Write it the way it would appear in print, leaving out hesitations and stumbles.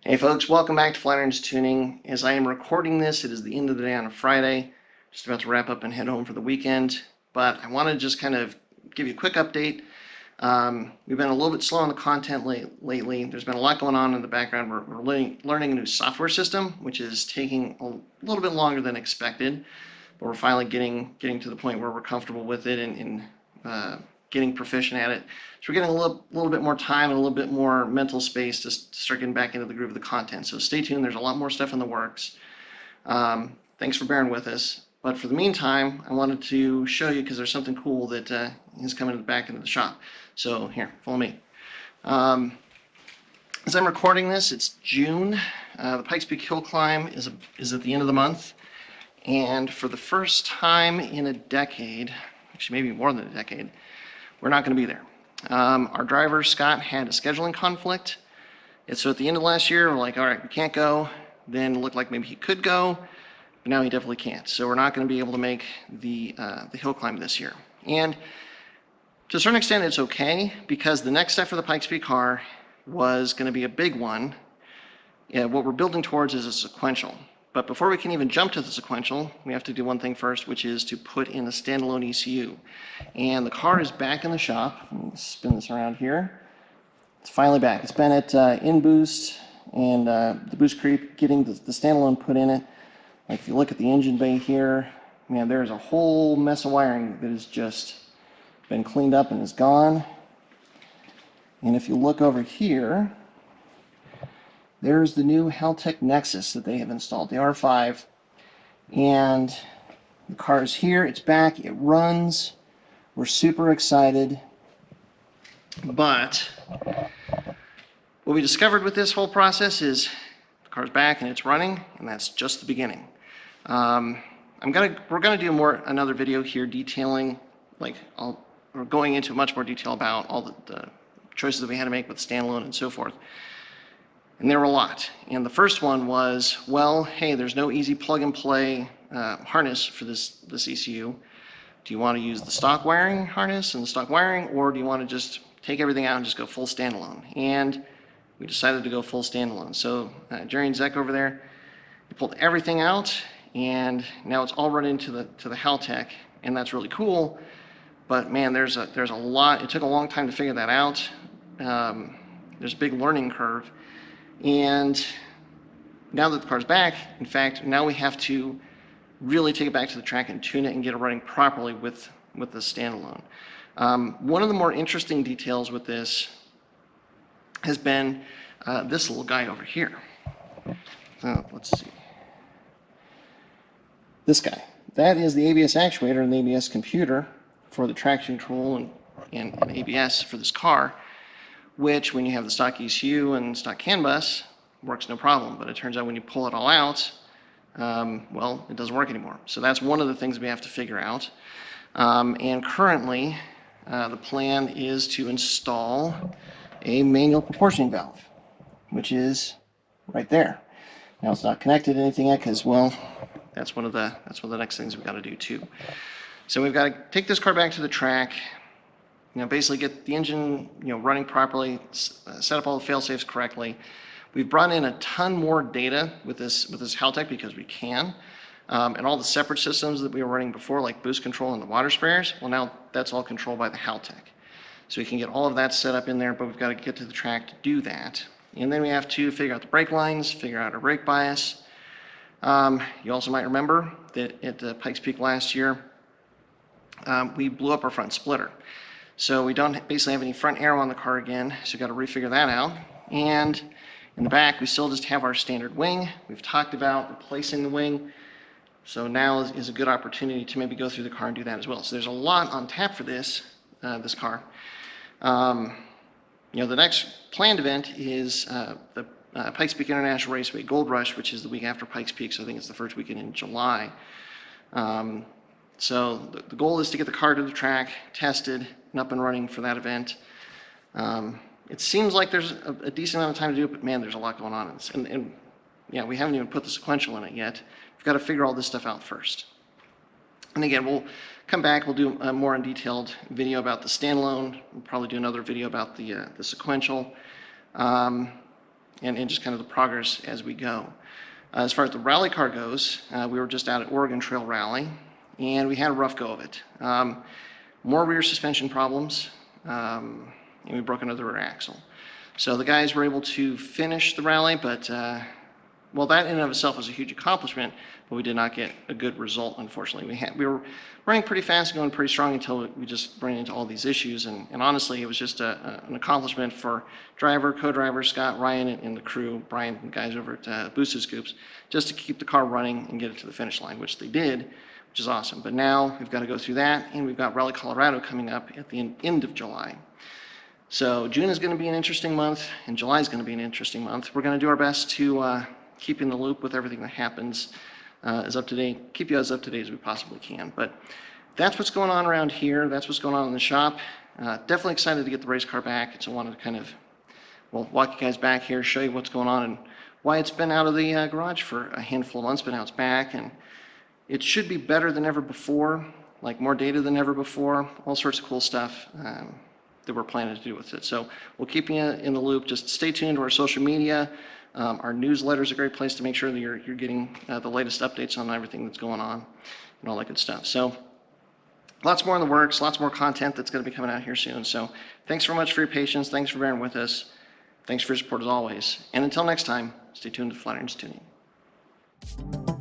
Hey folks, welcome back to Flatirons Tuning. As I am recording this, it is the end of the day on a Friday. Just about to wrap up and head home for the weekend. But I want to just kind of give you a quick update. We've been a little bit slow on the content lately. There's been a lot going on in the background. We're learning a new software system, which is taking a little bit longer than expected. But we're finally getting to the point where we're comfortable with it and getting proficient at it. So we're getting a little bit more time and a little bit more mental space to start getting back into the groove of the content. So stay tuned. There's a lot more stuff in the works. Thanks for bearing with us. But for the meantime, I wanted to show you because there's something cool that is coming back into the shop. So here, follow me. As I'm recording this, it's June. The Pikes Peak Hill Climb is at the end of the month. And for the first time in a decade, actually maybe more than a decade, we're not going to be there. Our driver, Scott, had a scheduling conflict. And so at the end of last year, we're like, all right, we can't go. Then it looked like maybe he could go, but now he definitely can't. So we're not going to be able to make the hill climb this year. And to a certain extent, it's okay, because the next step for the Pikes Peak car was going to be a big one. What we're building towards is a sequential. But before we can even jump to the sequential, we have to do one thing first, which is to put in a standalone ECU. And the car is back in the shop. Let me spin this around here. It's finally back. It's been at in-boost and the boost creep, getting the standalone put in it. Like if you look at the engine bay here, man, there's a whole mess of wiring that has just been cleaned up and is gone. And if you look over here, there's the new Haltech Nexus that they have installed, the R5. And the car is here, it's back, it runs. We're super excited. But what we discovered with this whole process is the car's back and it's running, and that's just the beginning. We're gonna do another video here detailing, we're going into much more detail about all the choices that we had to make with standalone and so forth. And there were a lot. And the first one was, well, hey, there's no easy plug-and-play harness for this ECU. Do you want to use the stock wiring harness and the stock wiring, or do you want to just take everything out and just go full standalone? And we decided to go full standalone. So Jerry and Zach over there, they pulled everything out, and now it's all run into the Haltech, and that's really cool. But man, there's a lot. It took a long time to figure that out. There's a big learning curve. And now that the car's back, in fact, now we have to really take it back to the track and tune it and get it running properly with the standalone. One of the more interesting details with this has been this little guy over here. Let's see. This guy. That is the ABS actuator and the ABS computer for the traction control and ABS for this car, which when you have the stock ECU and stock CAN bus, works no problem. But it turns out when you pull it all out, well, it doesn't work anymore. So that's one of the things we have to figure out. And currently, the plan is to install a manual proportioning valve, which is right there. Now it's not connected to anything yet because, well, that's one of the next things we've got to do too. So we've got to take this car back to the track, basically get the engine, running properly, set up all the fail-safes correctly. We've brought in a ton more data with this Haltech because we can. And all the separate systems that we were running before, like boost control and the water sprayers, well, now that's all controlled by the Haltech. So we can get all of that set up in there, but we've got to get to the track to do that. And then we have to figure out the brake lines, figure out our brake bias. You also might remember that at Pikes Peak last year, we blew up our front splitter. So we don't basically have any front arrow on the car again, so we've got to refigure that out. And in the back, we still just have our standard wing. We've talked about replacing the wing. So now is a good opportunity to maybe go through the car and do that as well. So there's a lot on tap for this car. The next planned event is the Pikes Peak International Raceway Gold Rush, which is the week after Pikes Peak, so I think it's the first weekend in July. So the goal is to get the car to the track, tested, and up and running for that event. It seems like there's a decent amount of time to do it, but man, there's a lot going on in this. And yeah, we haven't even put the sequential in it yet. We've got to figure all this stuff out first. And again, we'll come back, we'll do a more detailed video about the standalone. We'll probably do another video about the sequential. and just kind of the progress as we go. As far as the rally car goes, we were just out at Oregon Trail Rally, and we had a rough go of it. More rear suspension problems, and we broke another rear axle. So the guys were able to finish the rally, but well, that in and of itself was a huge accomplishment, but we did not get a good result, unfortunately. We were running pretty fast and going pretty strong until we just ran into all these issues, and honestly, it was just an accomplishment for driver, co-driver, Scott, Ryan, and the crew, Brian, and guys over at Boosted Scoops, just to keep the car running and get it to the finish line, which they did, which is awesome. But now we've got to go through that, and we've got Rally Colorado coming up at the end of July. So June is going to be an interesting month, and July is going to be an interesting month. We're going to do our best to keep in the loop with everything that happens, keep you as up to date as we possibly can. But that's what's going on around here. That's what's going on in the shop. Definitely excited to get the race car back. So I wanted to kind of, well, walk you guys back here, show you what's going on and why it's been out of the garage for a handful of months, but now it's back. And it should be better than ever before, like more data than ever before, all sorts of cool stuff that we're planning to do with it. So we'll keep you in the loop. Just stay tuned to our social media. Our newsletter is a great place to make sure that you're getting the latest updates on everything that's going on and all that good stuff. So lots more in the works, lots more content that's going to be coming out here soon. So thanks very much for your patience. Thanks for bearing with us. Thanks for your support as always. And until next time, stay tuned to Flatirons Tuning.